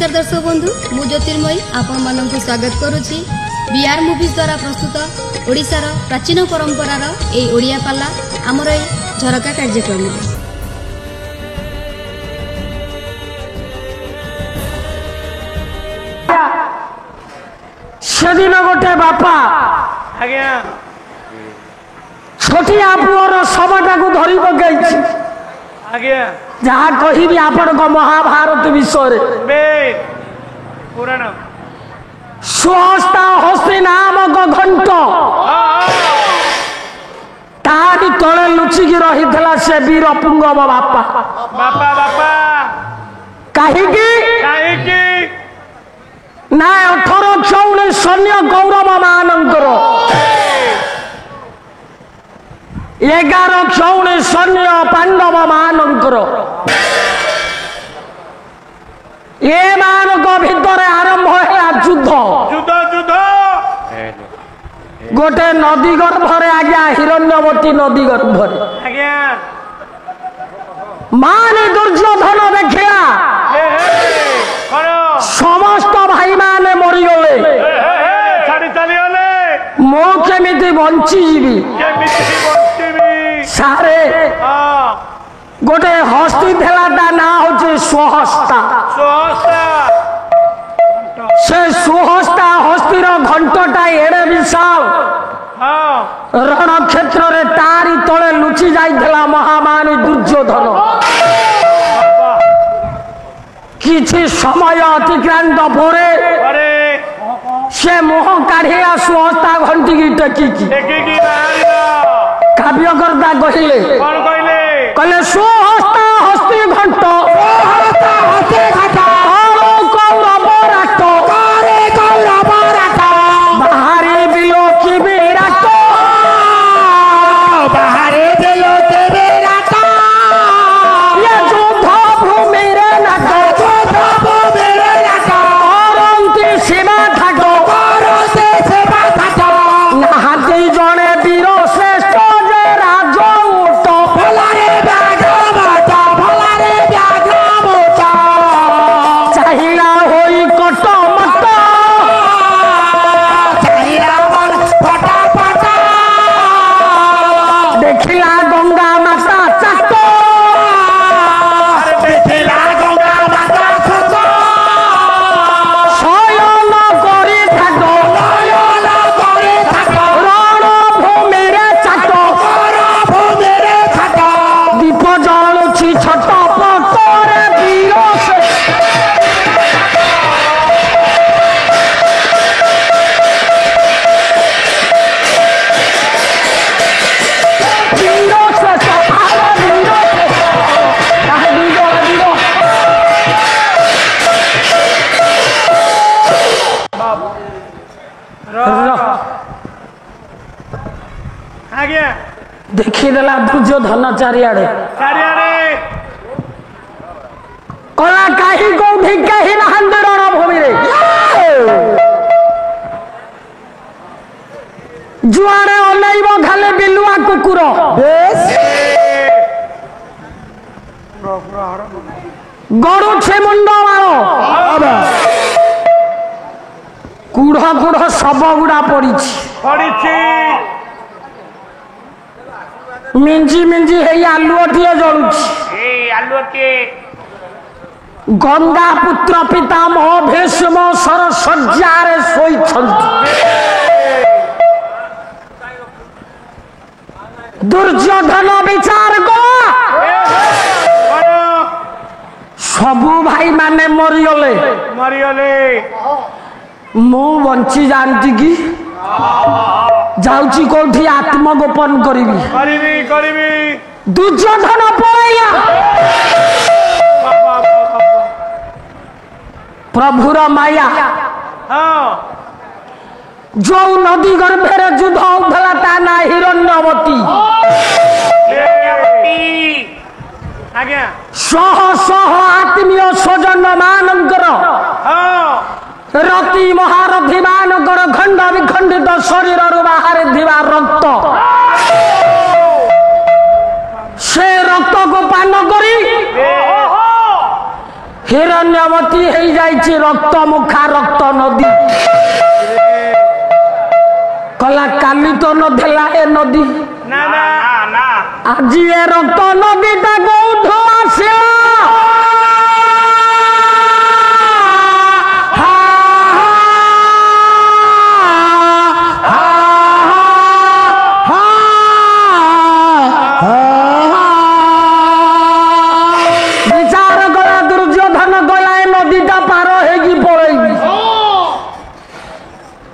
नमस्कार दर्शक बंधु मु ज्योतिर्मयी आपण मानक स्वागत करुच्ची बीआर मूवीज द्वारा प्रस्तुत ओडिशार प्राचीन परंपरार ए ओडिया पाला आमर ए झरका कार्यक्रम सेदिन गोटे बापा छोटिया पुअर शवटा को धरी पकई जहाँ कहि आपण महाभारत विषय सुहस्ता हस्ती नामक घंट तारी तले लुचिकी रही से वीर पुंगव बापा कहीं ना 1819 सैन्य गौरव मानकर 1119 सैन्य पांडव मानकर ए मानक भितर आरंभ है युद्ध गोटे नदी गर्भरे आज्ञा हिरण्यवती नदी गर्भरे माने दुर्योधन देखिया समस्त भाई माने मरीगले मो केमिति बंची जीवी सारे गोटे हस्ती थेलाटा ना होचे सुहस्ता से सुहस्ता हस्तीर घंटटा एड़े विशाल रण क्षेत्र रे तारी तले लुचि जाइथिला महामानी दुर्योधन किछि समय अतिक्रांत परे से मुह काढ़िया सुहस्ता घंटी की टेकी काव्यकर्ता कहले सुहस्ता हस्ती घंट बाहरी बिलो की बेराट ये युद्ध भूमि रे नाट करंती सीमा थाट नाहाती जने वीर श्रेष्ठ जे राज उठ चाहिला होई कट मट देखिला गंगा माता चाट शयन करी थाट रण भूमि रे चाट दीप जलुछि छट पटरे वीर देखीदेला दुर्योधन चारिआडे कला कहीं कौटी कहीं नहांती रणभूमि रे जुआड़े अनैब खाली बिलुआ कुकुर गड़ुछे मुंड माल कुढ़ कुढ़ शब गुड़ा पड़ी मिंजी मिंजी है आलुअटीए जलुछि गंगा पुत्र पितामह भीष्म सरसज्जारे शोइछन्ति दुर्योधन विचार सबु भाई माने मरिगले मु बंची जानती कि जाउची कोठी आत्मगोपन करिवी दुर्योधन पळैया प्रभुर माया जो नदी गर्भेर युद्ध होउथला ता ना हिरण्यवती सह सह आत्मीय स्वजन मानकर रति महारथी मानकर खंड विखंडित शरीर बाहर थिबा रक्त से रक्त को पान करी हिरण्य ପୁଣ୍ୟବତୀ ହେଇଯାଇଛି ରକ୍ତ ମୁଖା ରକ୍ତ ନଦୀ କଲା କାଲି ତ ନଥିଲା ଏ ନଦୀ ଆଜି ଏ ରକ୍ତ ନଦୀଟା କୋଉଠୁ ଆସିଲା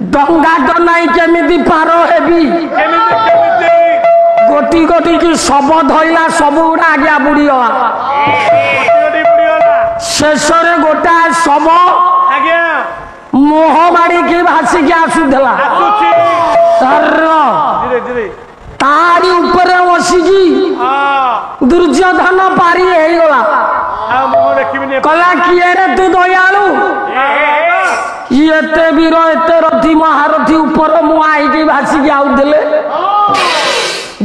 डंगा तो नहीं केमिति पार हेबी गोटी गोटी की सब धइला सब गुड़ा आज्ञा बुड़ीगला शेष गोटा सब मोह माड़ी की भासिकी आसुला तारी ऊपर बसिकी दुर्योधन पारी गला कला किए रे तू दयालु एते वीर एते रथी महारथी ऊपर मुआई भासिकी आउले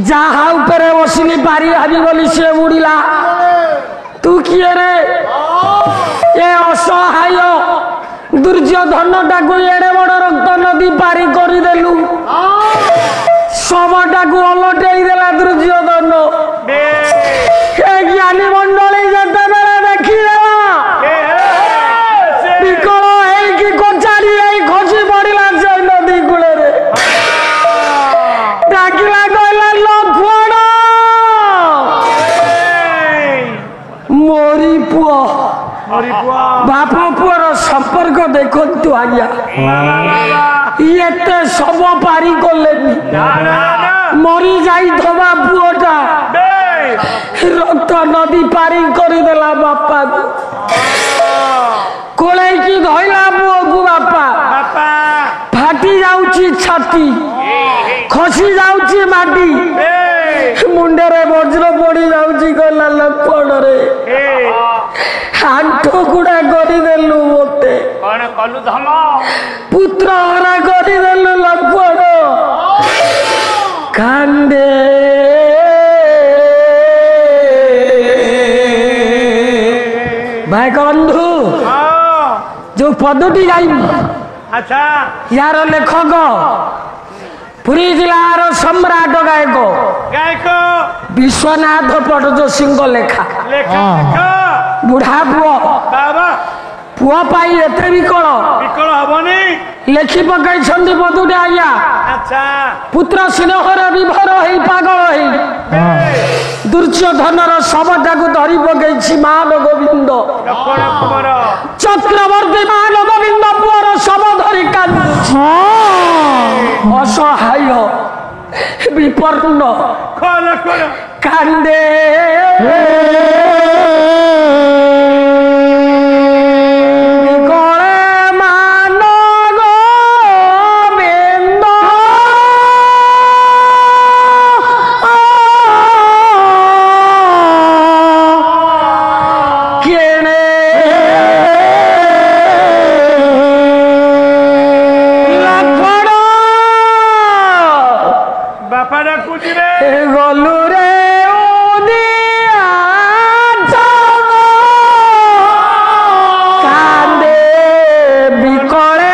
जहा ऊपर बसिली पारी हाबी बोली से बुड़ीला तू किए रे ए असहाय दुर्योधन टाकू एड़े बड़ रक्त नदी पारी करदेलु सबटाकू अलटेई देला दुर्योधन ज्ञानी मंडली जिते बेले देखीदेला विकल होइकी कोचारी खसी पड़ा से नदी कूल डाकिला कहला लक्ष्मण मोरी पुओ बाप पुअर संपर्क देखु आज्ञा ये सब पारी कले मरी जाई थवा पुओटा रक्त नदी पारी करदेला बापा को कोलाई की धइला पुओ को बापा फाटी जाउची छाती खसी जाउची माटी मुंडे रे वज्र पड़ी जाउची कहला लक्ष्मण रे आंठो गुड़ा करदेलु मते पुत्र हरा करदेलु लक्ष्मण कांदे भाई बंधु जो पदटी गाई अच्छा यार लेखक पुरी जिलार सम्राट गायक गायक विश्वनाथ पटजोशी लेखा बुढ़ा पुओ बाबा पुओ पाई एते विकल विकल हबनी लेखि पकाई पदुटे आज्ञा अच्छा पुत्र स्नेहर विभोर होई पागल होई दुर्योधनर शवटाकू धरी पकई मान गोविंद चक्रवर्ती मान गोविंद पुअर शव धरी कांदुछि असहाय विपन्न कांदे गलु रे कांदे बिकले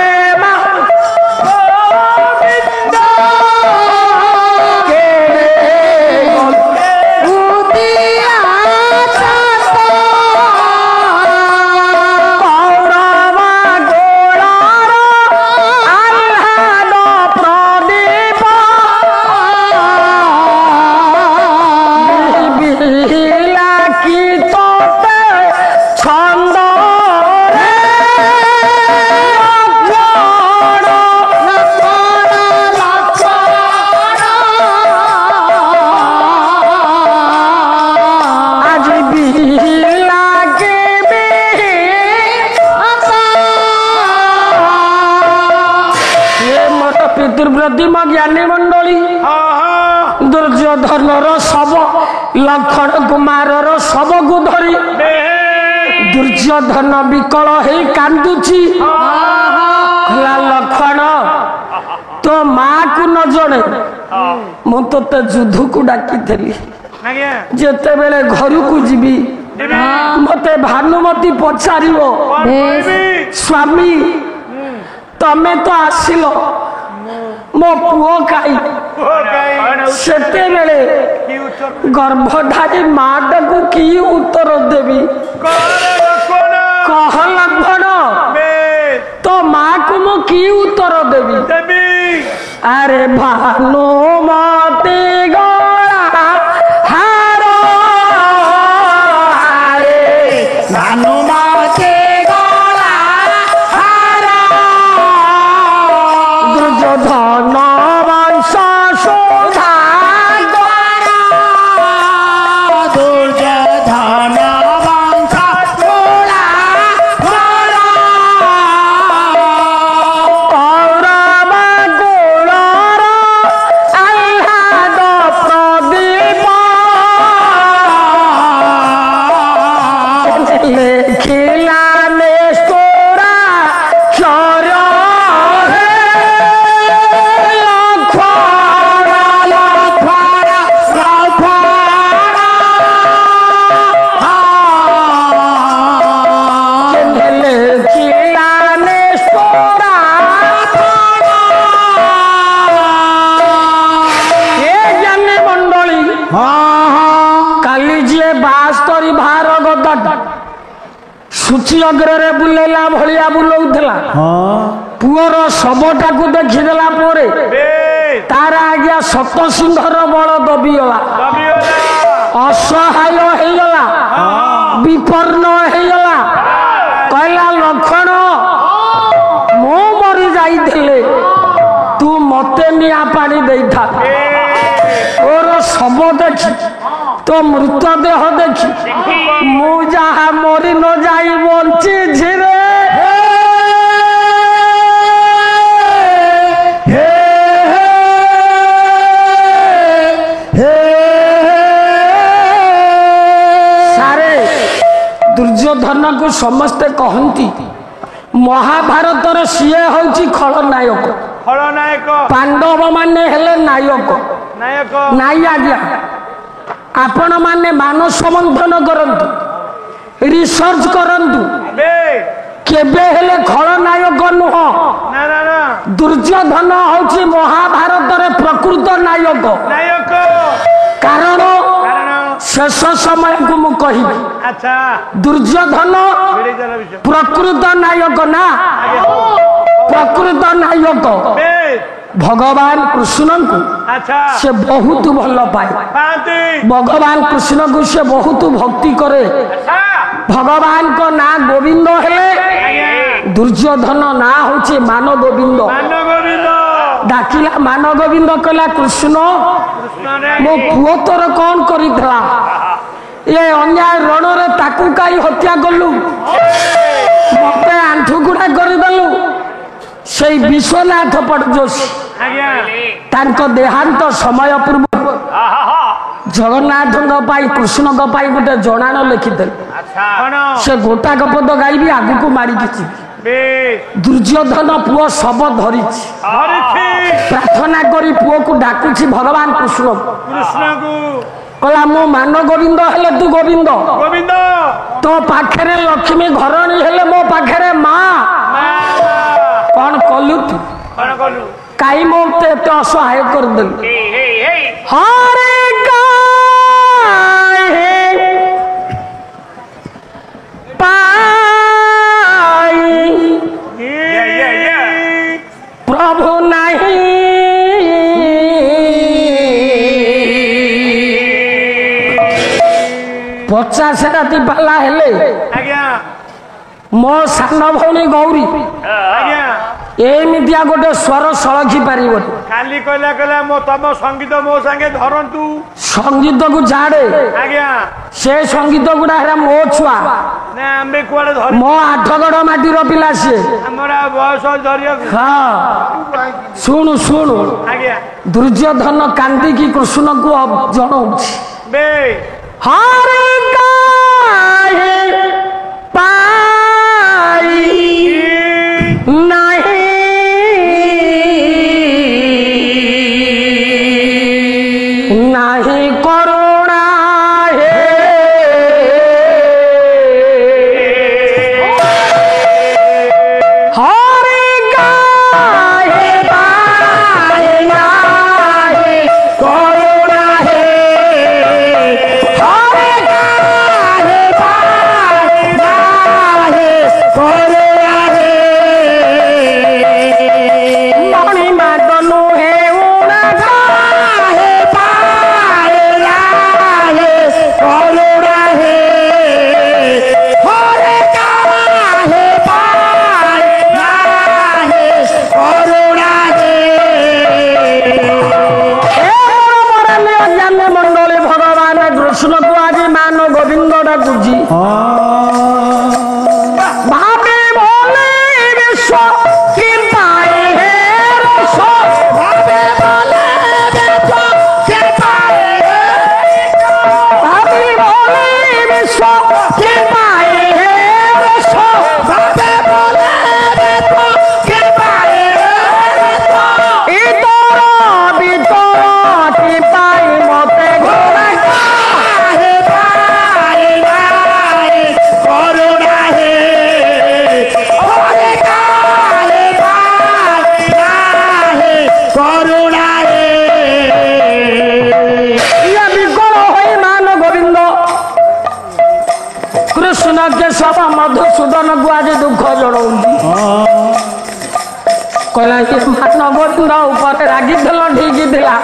पितृप्रतिमा ज्ञानी मंडली दुर्योधनर शव लक्ष्मण कुमारर शव को धरी दुर्योधन विकल हो कांदुची लक्ष्मण तो माँ को न जड़े मुझे युद्ध को डाकी जिते बेले घर को जीवी मते भानुमती पचारिबो स्वामी तमे तो आसिल मो पुओ काई सेते बेले गर्भधारी माटा को की उत्तर देवी कह लक्षण तो माँ को मो की उत्तर देवी अरे भानुमती गला हार भानुमती गला हार दुर्योधन वंश शोधा दुर्योधन वंश शोधा कौरव कुलर आह्लाद प्रदीप लेखिला निष्ठुरा चर हे लेखिला निष्ठुरा ए ज्ञानी मंडली काली जी 72 भार गदा सूची अग्र बुलेला भलिया बुलाउला पुअर शवटा को देखीदेला परे तार आज्ञा सत सिंहर बल दबिगला असहाय होगला विपन्न होगला कहला लक्षण मो मरी जाइले तू मते निया पानी देता तोर शव देखी तो मृतदेह देखी मु जहा मरी न जाई बंची झिरे सारे दुर्योधन को समस्ते कहती महाभारत सीए हूँ खलनायक पांडव माने हेले नायक नाई आज्ञा आपण माने मानस मंथन करंतु रिसर्च करंतु केबे हेले खलनायक नुह दुर्योधन हूँ महाभारत प्रकृत नायक कारण शेष समय को मु कहि दुर्योधन प्रकृत नायक ना प्रकृत नायक भगवान कृष्ण को से बहुत भल पाए भगवान कृष्ण को से बहुत भक्ति करे भगवान को ना गोविंद हेले दुर्योधन ना होचे मान गोविंद डाकिला मान गोविंद कहला कृष्ण मो पुओ तोर कौन करितला ये अन्याय रण रे ताकू काई हत्या कलु मते आंठू गुडा करदेलु से विश्वनाथ पटजोशी तांको देहांत समय पूर्व जगन्नाथ कृष्ण गोटे जनाण लिखिदे से गोटाक पद गाइबी आगु को मारी दुर्योधन पुओ सब धरी प्रार्थना करी पुओ को डाकुची भगवान कृष्ण कहला मो मान गोविंद हेले तू गोविंद तो पाखरे लक्ष्मी घरणी हेले मो पाखरे माँ कौन कलु तू कई मत एत असहाय करदेल हरे प्रभु नहीं 50 राति पाला हेले मो सान भौणी गौरी एमितिया गोटे स्वर सलखी पार खाली कहला मो तम संगीत मो संगे धरतु संगीत को छाड़े से संगीत गुड़ा मो छुआ मो 8 गड़ माटीर पिला सी बयस हाँ शुणु शुणु दुर्योधन कांदी कृष्ण को जनाऊ हरे नहीं करुणा हे ডাকুছি ভাবে বলে বিশ্ব কি পায় হে রস ভাবে বলে বিশ্ব কি পায় ভাবে বলে বিশ্ব কি পায় হে রস ভাবে বলে বিশ্ব কি পায় ইতর বিতর কি পায় মতে ঘোরা হে পায় নাই করুণা হে ওরে কালে পায় নাই করুণা হে ইয়া বিকল হই মান গোবিন্দ কৃষ্ণ কেশব মধুসূদন কু আজ দুঃখ জଣାଉଛି କହିଲା ଏ ମାନ ଗୋବିନ୍ଦ ଉପରେ ରାଗିଥିଲ ଠିକ ଥିଲା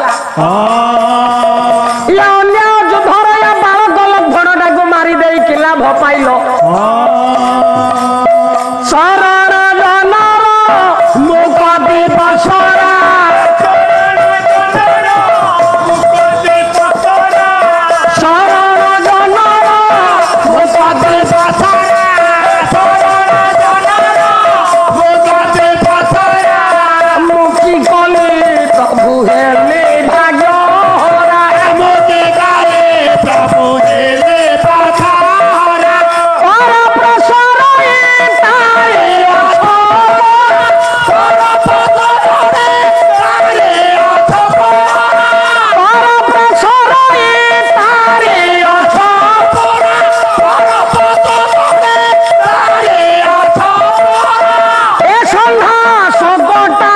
ଇଏ ଅନ୍ୟ ଯୁଦ୍ଧର ଏ ବାଳକ ଲକ୍ଷଣଟାକୁ ମାରି ଦେଇ କି ଲାଭ ପାଇଲ ଶରଣ ଜନର ମୁଖ ଦିବସରା ଶରଣ ଜନର ମୁଖ ଦିବସରା মুখি কলে প্রভু হেলে ভাগ্য হরা মুখি কলে প্রভু হেলে ভাগ্য হরা পর প্রসার তাই পর পদরে তারে পর প্রসার তারে পর পদরে তারে এ সন্ধ্যা সগটা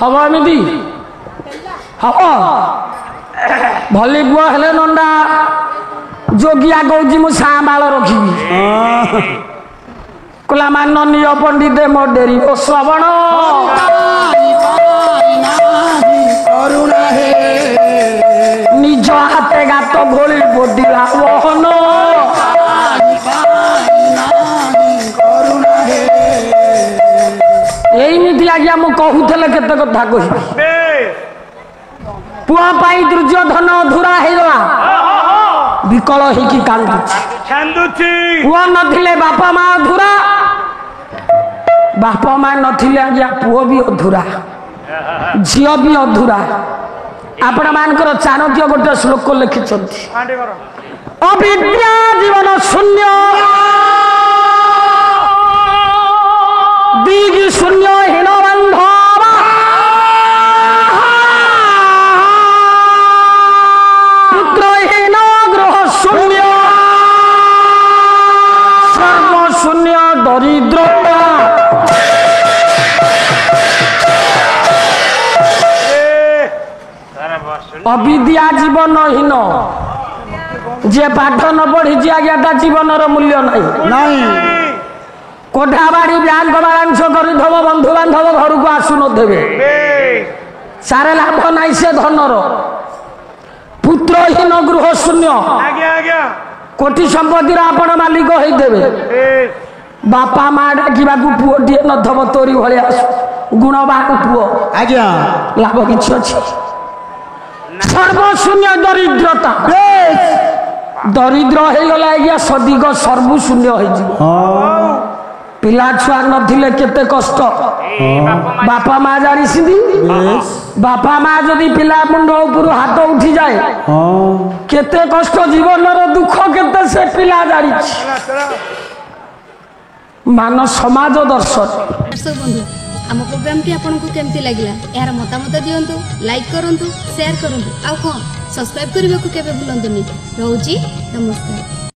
হব এমিতি হব ভলি পুଅ ହେଲେ ନଣ୍ଡା ଯୋଗିଆ କହୁଛି ମୁଁ ସାଁବାଳ ରଖିବି କହିଲା ମାନନୀୟ ପଣ୍ଡିତ ମୋ ଡେରି ଓ ଶ୍ରବଣ ନିଜ ହାତେ ଗାତ ଭଳି ବୋଦିଲା ବହନ ଏଇମିତି ଆଜ୍ଞା ମୁଁ କହୁଥିଲେ କେତେ କଥା କହିବି ପୁଅ ପାଇଁ ଦୁର୍ଯ୍ୟୋଧନ ଅଧୁରା ହେଇଗଲା ବିକଳ ହେଇକି କାନ୍ଦୁଛି ପୁଅ ନଥିଲେ ବାପା ମା ଅଧୁରା ବାପା ମା ନଥିଲେ ଆଜ୍ଞା ପୁଅ ବି ଅଧୁରା ଝିଅ ବି ଅଧୁରା ଆପଣ ମାନଙ୍କର ଚାଣକ୍ୟ ଗୋଟେ ଶ୍ଲୋକ ଲେଖିଛନ୍ତି ଅବିଦ୍ୟା ଜୀବନ ଶୂନ୍ୟ ଦିଗି ଶୂନ୍ୟ ହୀନ ବାନ୍ଧ পুত্রহীন গ্রহ শূন্য সর্বশূন্য দরিদ্রতা অবিদ্যা জীবনহীন যে পাঠ ন পড়িছি আজ্ঞা তা জীবনর মূল্য নাই কোঠা বাড়ি ব্যাংক বালাংশ করিথব বন্ধু বান্ধব ঘরକୁ আসুনথিবে সারে লাভ নাই সে ধনর পুত্রহীন গৃহ শূন্য কোটি সম্পত্তির আপন মালিক হইদেবে বাপা মা ডাকিবাকু পুଅଟିଏ ନଥବ ତୋରି ଭଳିଆ ଗୁଣବାନ ପୁଅ ଆଜ୍ଞା ଲାଭ କିଛି ଅଛି ସର୍ବଶୂନ୍ୟ ଦରିଦ୍ରତା ଦରିଦ୍ର ହେଇଗଲା ଆଜ୍ଞା ସଦିଗ ସର୍ବଶୂନ୍ୟ ହେଇଯିବ ପିଲା ଛୁଆ ନଥିଲେ କେତେ କଷ୍ଟ ବାପା ମା ଜାଣିଛନ୍ତି ବାପା ମା ଯଦି ପିଲା ମୁଣ୍ଡ ଉପରୁ ହାତ ଉଠିଯାଏ କେତେ କଷ୍ଟ ଜୀବନର ଦୁଃଖ କେତେ ସେ ପିଲା ଜାଣିଛି ମାନ ସମାଜ ଦର୍ଶନ ବନ୍ଧୁ ଆମ ପ୍ରୋଗ୍ରାମଟି ଆପଣଙ୍କୁ କେମିତି ଲାଗିଲା ଏହାର ମତାମତ ଦିଅନ୍ତୁ ଲାଇକ୍ କରନ୍ତୁ ସେୟାର କରନ୍ତୁ ଆଉ ହଁ ସବସ୍କ୍ରାଇବ୍ କରିବାକୁ କେବେ ଭୁଲନ୍ତୁନି ରହୁଛି ନମସ୍କାର।